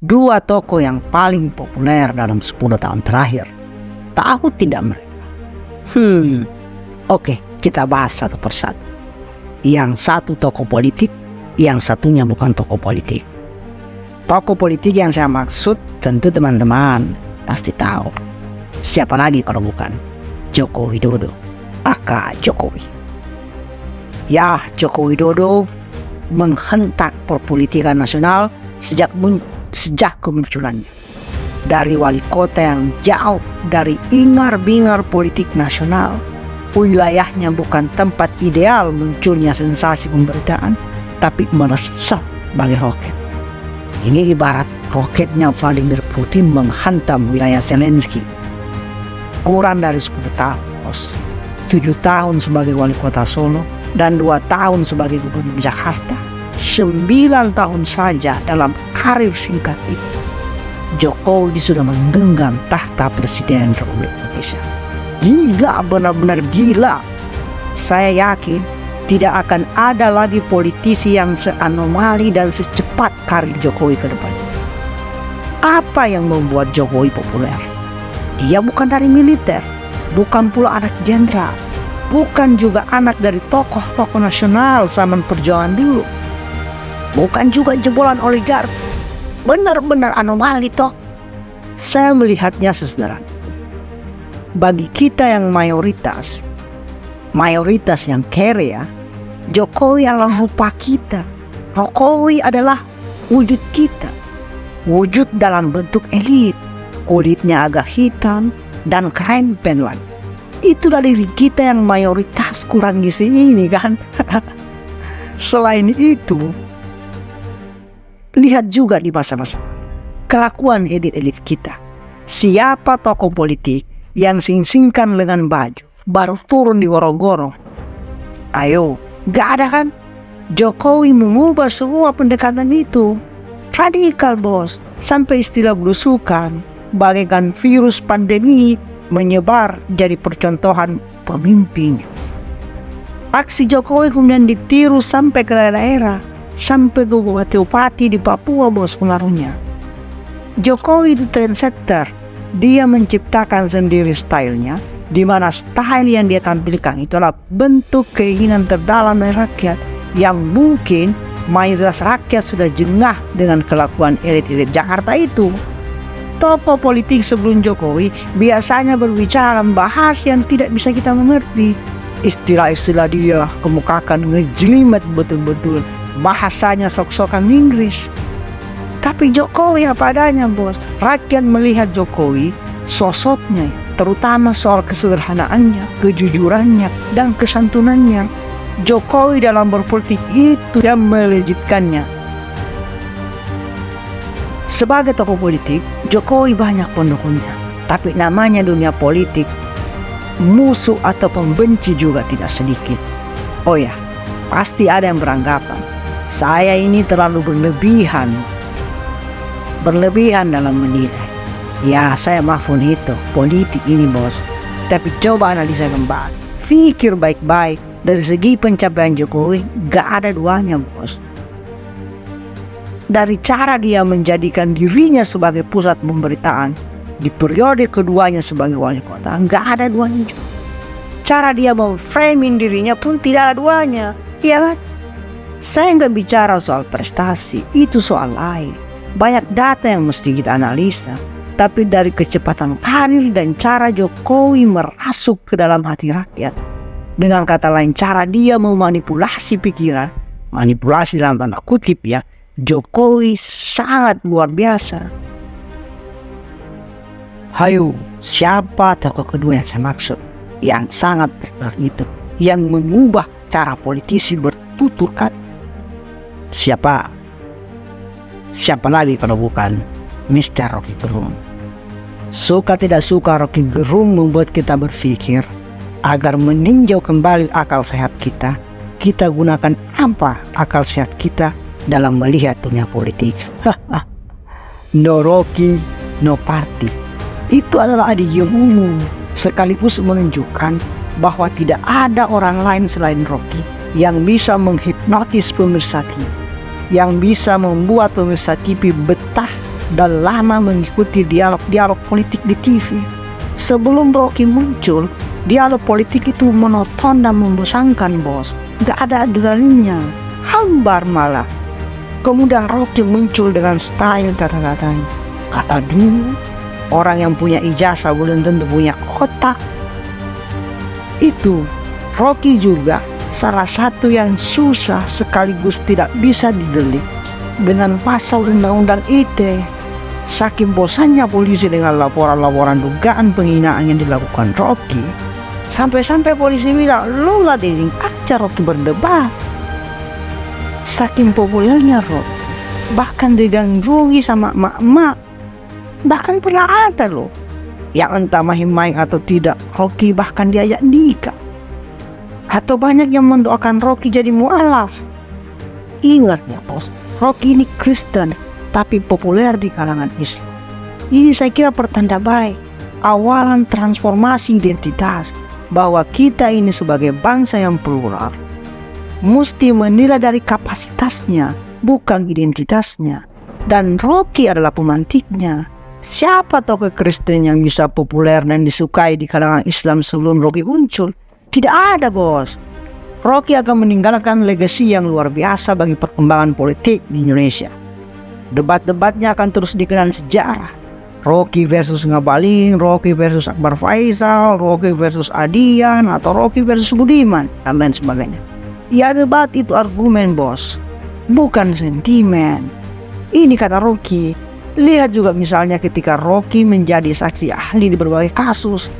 Dua tokoh yang paling populer dalam 10 tahun terakhir. Tahu tidak mereka? Oke, kita bahas satu persatu. Yang satu tokoh politik, yang satunya bukan tokoh politik. Tokoh politik yang saya maksud tentu teman-teman pasti tahu. Siapa lagi kalau bukan Joko Widodo, aka Jokowi. Ya, Joko Widodo menghentak perpolitikan nasional sejak kemunculannya. Dari wali kota yang jauh dari ingar-bingar politik nasional, wilayahnya bukan tempat ideal munculnya sensasi pemberitaan, tapi melesat bagai roket. Ini ibarat roketnya Vladimir Putin menghantam wilayah Zelensky. Kurang dari 10 tahun, 7 tahun sebagai wali kota Solo dan 2 tahun sebagai gubernur Jakarta. 9 tahun saja dalam karir singkat itu, Jokowi sudah menggenggam tahta Presiden Republik Indonesia. Gila, benar-benar gila. Saya yakin tidak akan ada lagi politisi yang seanomali dan secepat karir Jokowi ke depan. Apa yang membuat Jokowi populer? Dia bukan dari militer, bukan pula anak jenderal, bukan juga anak dari tokoh-tokoh nasional zaman perjuangan dulu, bukan juga jebolan oligarki. Benar-benar anomali toh. Saya melihatnya sesederhana. Bagi kita yang mayoritas yang kere ya, Jokowi adalah rupa kita. Jokowi adalah wujud kita. Wujud dalam bentuk elit. Kulitnya agak hitam dan krempen lagi. Itulah diri kita yang mayoritas kurang gizi ini kan. Selain itu, lihat juga di masa-masa kelakuan elit-elit kita. Siapa tokoh politik yang sing-singkan lengan baju baru turun di gorong-gorong? Ayo, gak ada kan? Jokowi mengubah semua pendekatan itu. Radikal bos, sampai istilah belusukan bagaikan virus pandemi menyebar jadi percontohan pemimpin. Aksi Jokowi kemudian ditiru sampai ke daerah, sampai ke bupati-bupati di Papua bos pengaruhnya. Jokowi itu trendsetter. Dia menciptakan sendiri stylenya, di mana style yang dia tampilkan itu adalah bentuk keinginan terdalam dari rakyat yang mungkin mayoritas rakyat sudah jengah dengan kelakuan elit-elit Jakarta itu. Tokoh politik sebelum Jokowi biasanya berbicara bahas yang tidak bisa kita mengerti. Istilah-istilah dia kemukakan ngejelimet betul-betul, bahasanya sok-sokan Inggris. Tapi Jokowi apa adanya bos. Rakyat melihat Jokowi, sosoknya, terutama soal kesederhanaannya, kejujurannya, dan kesantunannya. Jokowi dalam berpolitik itu yang melejitkannya. Sebagai tokoh politik, Jokowi banyak pendukungnya. Tapi namanya dunia politik, musuh atau pembenci juga tidak sedikit. Oh ya, pasti ada yang beranggapan saya ini terlalu berlebihan dalam menilai. Ya, saya maafkan itu, politik ini bos. Tapi coba analisa kembali, pikir baik-baik. Dari segi pencapaian Jokowi gak ada duanya bos. Dari cara dia menjadikan dirinya sebagai pusat pemberitaan di periode keduanya sebagai wali kota, gak ada duanya juga. Cara dia memframing dirinya pun tidak ada duanya, ya kan? Saya gak bicara soal prestasi, itu soal lain. Banyak data yang mesti kita analisa. Tapi dari kecepatan karir dan cara Jokowi merasuk ke dalam hati rakyat, dengan kata lain cara dia memanipulasi pikiran, manipulasi dalam tanda kutip ya, Jokowi sangat luar biasa. Hayo, siapa tokoh kedua yang saya maksud? Yang sangat populer itu, yang mengubah cara politisi bertutur kata. Siapa lagi kalau bukan Mr. Rocky Gerung. Suka tidak suka, Rocky Gerung membuat kita berpikir agar meninjau kembali akal sehat kita. Kita gunakan apa akal sehat kita dalam melihat dunia politik. No Rocky, no party. Itu adalah adium umum, sekaligus menunjukkan bahwa tidak ada orang lain selain Rocky yang bisa menghipnotis pemirsa TV, yang bisa membuat pemirsa TV betah dan lama mengikuti dialog-dialog politik di TV. Sebelum Rocky muncul, dialog politik itu monoton dan membosankan, bos. Gak ada adrenalinnya, hambar malah. Kemudian Rocky muncul dengan style kata-katanya. Kata dulu, orang yang punya ijazah belum tentu punya otak. Itu Rocky juga salah satu yang susah sekaligus tidak bisa didelik dengan pasal undang-undang ITE. Saking bosannya polisi dengan laporan-laporan dugaan penghinaan yang dilakukan Rocky, sampai-sampai polisi bilang, "Lu lah dinding aja Rocky berdebat." Saking populernya Rocky, bahkan digandrungi sama emak-emak. Bahkan pernah ada loh yang entah main-main atau tidak, Rocky bahkan diajak nikah. Atau banyak yang mendoakan Rocky jadi mualaf. Ingat ya bos, Rocky ini Kristen tapi populer di kalangan Islam. Ini saya kira pertanda baik, awalan transformasi identitas, bahwa kita ini sebagai bangsa yang plural mesti menilai dari kapasitasnya, bukan identitasnya. Dan Rocky adalah pemantiknya. Siapa tokoh Kristen yang bisa populer dan disukai di kalangan Islam sebelum Rocky muncul? Tidak ada, bos. Rocky akan meninggalkan legasi yang luar biasa bagi perkembangan politik di Indonesia. Debat-debatnya akan terus dikenal sejarah. Rocky versus Ngabalin, Rocky versus Akbar Faisal, Rocky versus Adian, atau Rocky versus Budiman, dan lain sebagainya. Ya, debat itu argumen, bos, bukan sentimen. Ini kata Rocky. Lihat juga misalnya ketika Rocky menjadi saksi ahli di berbagai kasus.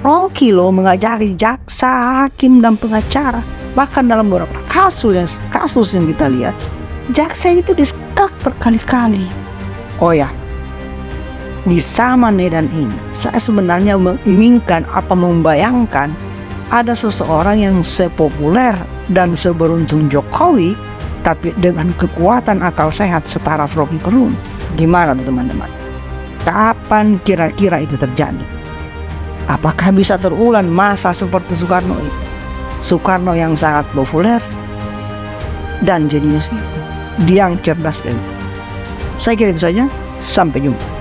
Rocky loh mengajari jaksa, hakim, dan pengacara. Bahkan dalam beberapa kasus yang kita lihat, jaksa itu disekak berkali-kali. Oh ya, di zaman medan ini, saya sebenarnya menginginkan atau membayangkan ada seseorang yang sepopuler dan seberuntung Jokowi, tapi dengan kekuatan akal sehat setara Rocky Gerung. Gimana teman-teman? Kapan kira-kira itu terjadi? Apakah bisa terulang masa seperti Soekarno itu? Soekarno yang sangat populer dan jenius itu, dia yang cerdas itu. Saya kira itu saja. Sampai jumpa.